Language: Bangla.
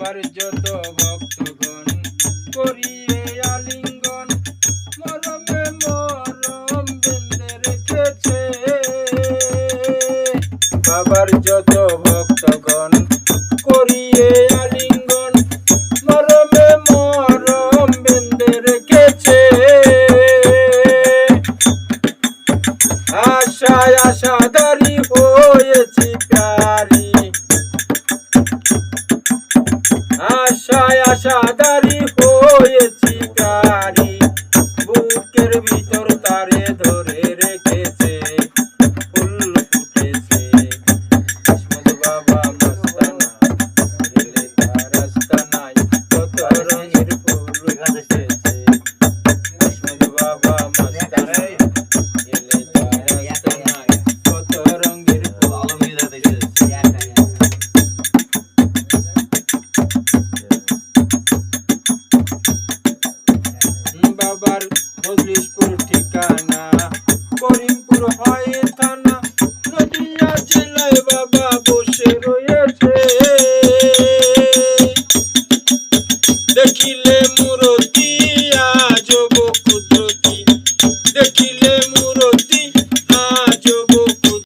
বাবার যত ভক্তগণ করিয়ে আলিঙ্গন মরমে মরম বেঁধে রেখেছে। বাবার যত ভক্তগণ করিয়ে আলিঙ্গন মরমে মরম বেঁধে রেখেছে। আশায় আশাদারি হয়েছি প্যারি, আশায় আশাদারি হয়েছি প্যারি, বুকের ভিতর তারে ধরে রেখেছে ফুল ফুটেছে। কিসমত বাবা মস্তানা গেলে তার রাস্তা নাই, কত রঙের ফুল ফুটেছে। কিসমত বাবা মস্তানা গেলে তার রাস্তা নাই, কত রঙের ফুল ফুটেছে। বাবার মজলিশপুর ঠিকানা করিম